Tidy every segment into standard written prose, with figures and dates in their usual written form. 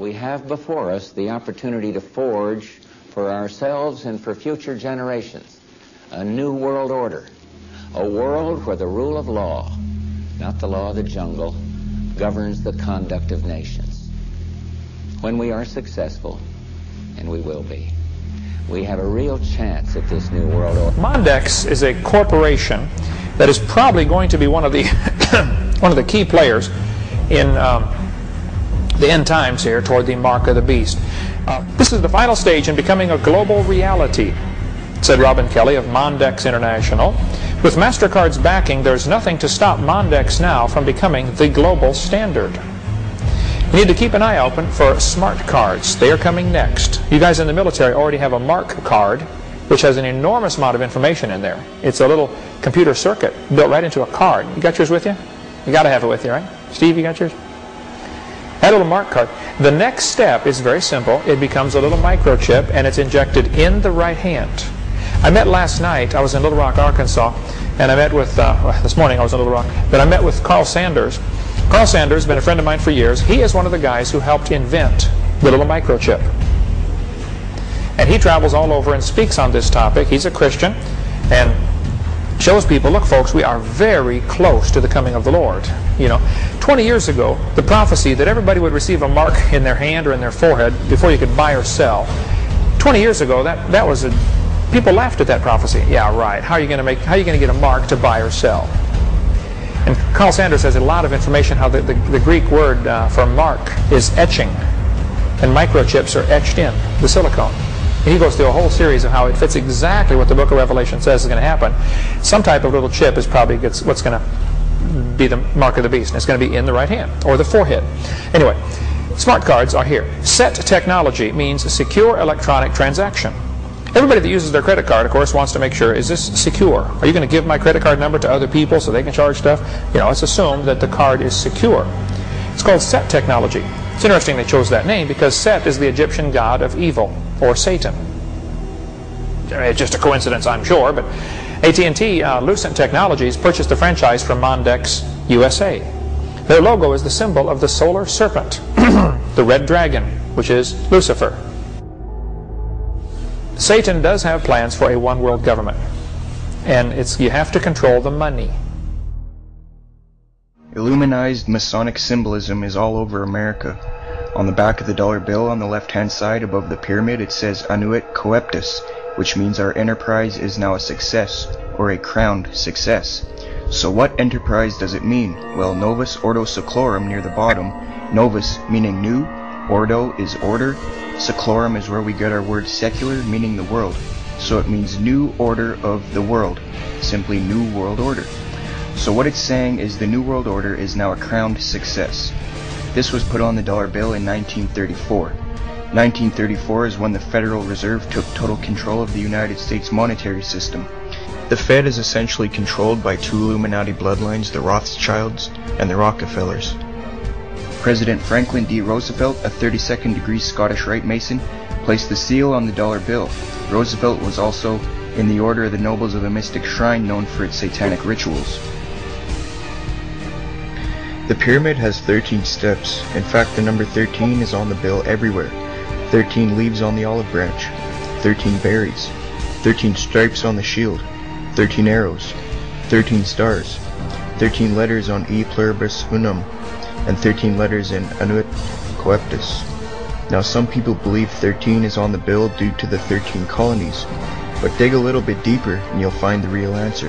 we have before us the opportunity to forge for ourselves and for future generations a new world order, a world where the rule of law, not the law of the jungle, governs the conduct of nations. When we are successful, and we will be, we have a real chance at this new world order. Mondex is a corporation that is probably going to be one of the one of the key players in the end times here toward the mark of the beast. This is the final stage in becoming a global reality, said Robin Kelly of Mondex International. With MasterCard's backing, there's nothing to stop Mondex now from becoming the global standard. You need to keep an eye open for smart cards. They are coming next. You guys in the military already have a mark card, which has an enormous amount of information in there. It's a little computer circuit built right into a card. You got yours with you? You got to have it with you, right? Steve, you got yours? That little mark card. The next step is very simple. It becomes a little microchip, and it's injected in the right hand. I met last night, I was in Little Rock, Arkansas, and I met with, this morning I was in Little Rock, but I met with Carl Sanders. Carl Sanders has been a friend of mine for years. He is one of the guys who helped invent the little microchip. And he travels all over and speaks on this topic. He's a Christian and shows people, look folks, we are very close to the coming of the Lord. You know, 20 years ago, the prophecy that everybody would receive a mark in their hand or in their forehead before you could buy or sell, 20 years ago, that was people laughed at that prophecy. Yeah, right. How are you going to get a mark to buy or sell? And Carl Sanders has a lot of information how the Greek word for mark is etching, and microchips are etched in the silicone. And he goes through a whole series of how it fits exactly what the book of Revelation says is going to happen. Some type of little chip is probably what's going to be the mark of the beast, and it's going to be in the right hand or the forehead. Anyway, smart cards are here. SET technology means secure electronic transaction. Everybody that uses their credit card, of course, wants to make sure, is this secure? Are you going to give my credit card number to other people so they can charge stuff? You know, it's assumed that the card is secure. It's called SET technology. It's interesting they chose that name because Set is the Egyptian god of evil, or Satan. It's just a coincidence, I'm sure, but AT&T Lucent Technologies purchased the franchise from Mondex USA. Their logo is the symbol of the solar serpent, the red dragon, which is Lucifer. Satan does have plans for a one world government, and you have to control the money. Illuminized Masonic symbolism is all over America. On the back of the dollar bill on the left-hand side above the pyramid it says Annuit Coeptus, which means our enterprise is now a success, or a crowned success. So what enterprise does it mean? Well, Novus Ordo Seclorum near the bottom, Novus meaning new, Ordo is order, Seclorum is where we get our word secular, meaning the world. So it means new order of the world, simply new world order. So what it's saying is the new world order is now a crowned success. This was put on the dollar bill in 1934. 1934 is when the Federal Reserve took total control of the United States monetary system. The Fed is essentially controlled by two Illuminati bloodlines, the Rothschilds and the Rockefellers. President Franklin D. Roosevelt, a 32nd degree Scottish Rite Mason, placed the seal on the dollar bill. Roosevelt was also in the Order of the Nobles of the Mystic Shrine, known for its satanic rituals. The pyramid has 13 steps. In fact, the number 13 is on the bill everywhere. 13 leaves on the olive branch, 13 berries, 13 stripes on the shield, 13 arrows, 13 stars, 13 letters on E pluribus unum, and 13 letters in Annuit Coeptus. Now some people believe 13 is on the bill due to the 13 colonies, but dig a little bit deeper and you'll find the real answer.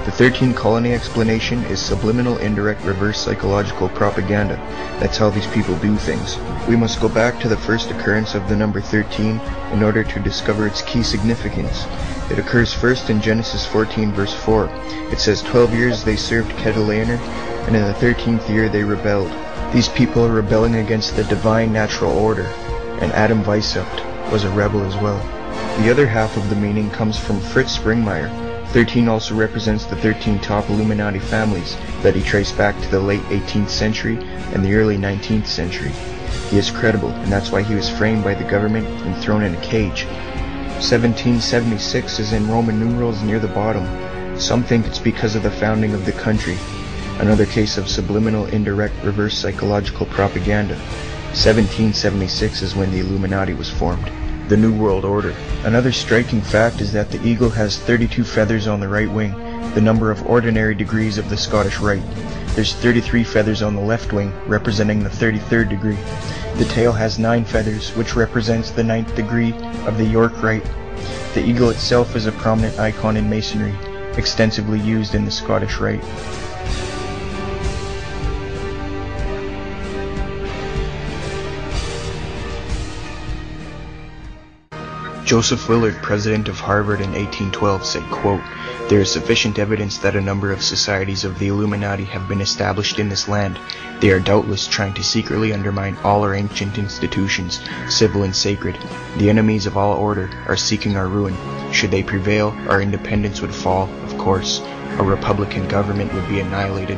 The 13 colony explanation is subliminal, indirect, reverse psychological propaganda. That's how these people do things. We must go back to the first occurrence of the number 13 in order to discover its key significance. It occurs first in Genesis 14 verse 4. It says, 12 years they served Kedorlaomer, and in the 13th year they rebelled. These people are rebelling against the divine natural order, and Adam Weishaupt was a rebel as well. The other half of the meaning comes from Fritz Springmeier. 13 also represents the 13 top Illuminati families that he traced back to the late 18th century and the early 19th century. He is credible, and that's why he was framed by the government and thrown in a cage. 1776 is in Roman numerals near the bottom. Some think it's because of the founding of the country. Another case of subliminal, indirect, reverse psychological propaganda. 1776 is when the Illuminati was formed, the New World Order. Another striking fact is that the eagle has 32 feathers on the right wing, the number of ordinary degrees of the Scottish Rite. There's 33 feathers on the left wing, representing the 33rd degree. The tail has 9 feathers, which represents the 9th degree of the York Rite. The eagle itself is a prominent icon in Masonry, extensively used in the Scottish Rite. Joseph Willard, president of Harvard in 1812, said, quote, "There is sufficient evidence that a number of societies of the Illuminati have been established in this land. They are doubtless trying to secretly undermine all our ancient institutions, civil and sacred. The enemies of all order are seeking our ruin. Should they prevail, our independence would fall, of course. A Republican government would be annihilated."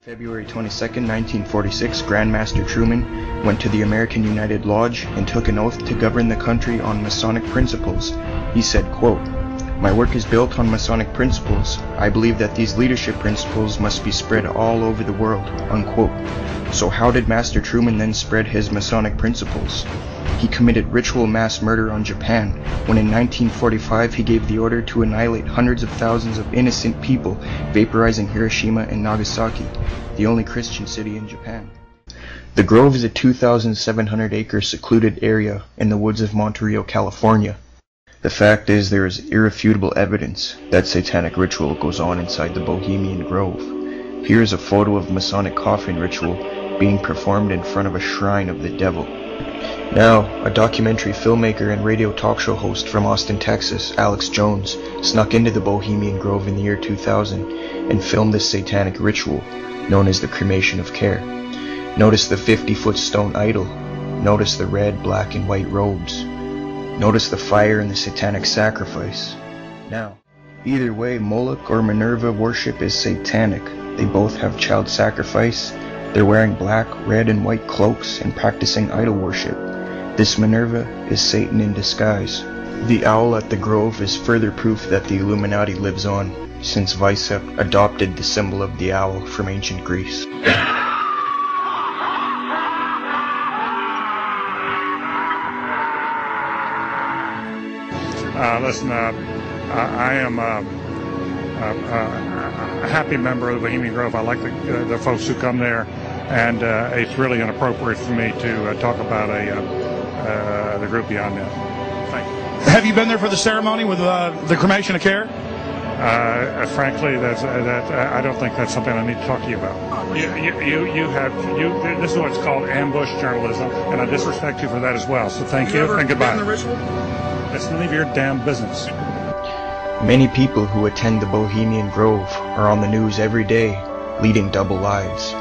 February 22, 1946, Grand Master Truman went to the American United Lodge and took an oath to govern the country on Masonic principles. He said, quote, "My work is built on Masonic principles. I believe that these leadership principles must be spread all over the world," unquote. So how did Master Truman then spread his Masonic principles? He committed ritual mass murder on Japan when in 1945 he gave the order to annihilate hundreds of thousands of innocent people, vaporizing Hiroshima and Nagasaki, the only Christian city in Japan. The Grove is a 2,700-acre secluded area in the woods of Monterey, California. The fact is, there is irrefutable evidence that satanic ritual goes on inside the Bohemian Grove. Here is a photo of Masonic coffin ritual being performed in front of a shrine of the devil. Now, a documentary filmmaker and radio talk show host from Austin, Texas, Alex Jones, snuck into the Bohemian Grove in the year 2000 and filmed this satanic ritual, known as the cremation of care. Notice the 50-foot stone idol. Notice the red, black, and white robes. Notice the fire and the satanic sacrifice. Now, either way, Moloch or Minerva worship is satanic. They both have child sacrifice. They're wearing black, red, and white cloaks and practicing idol worship. This Minerva is Satan in disguise. The owl at the Grove is further proof that the Illuminati lives on, since Vicep adopted the symbol of the owl from ancient Greece. Listen, I am a happy member of the Bohemian Grove. I like the folks who come there, and it's really inappropriate for me to talk about the group beyond that. Thank you. Have you been there for the ceremony with the cremation of care? Frankly, I don't think that's something I need to talk to you about. This is what's called ambush journalism, and I disrespect you for that as well. So thank you and goodbye. Been the ritual? It's none of your damn business. Many people who attend the Bohemian Grove are on the news every day, leading double lives.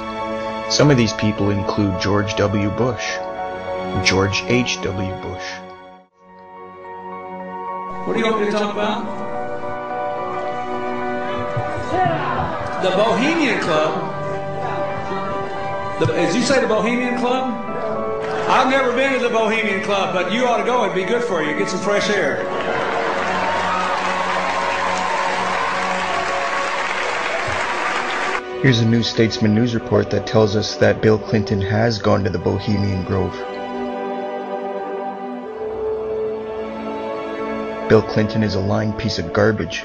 Some of these people include George W. Bush, George H.W. Bush. What do you want me to talk about? The Bohemian Club. As you say, the Bohemian Club? I've never been to the Bohemian Club, but you ought to go. It'd be good for you. Get some fresh air. Here's a New Statesman news report that tells us that Bill Clinton has gone to the Bohemian Grove. Bill Clinton is a lying piece of garbage.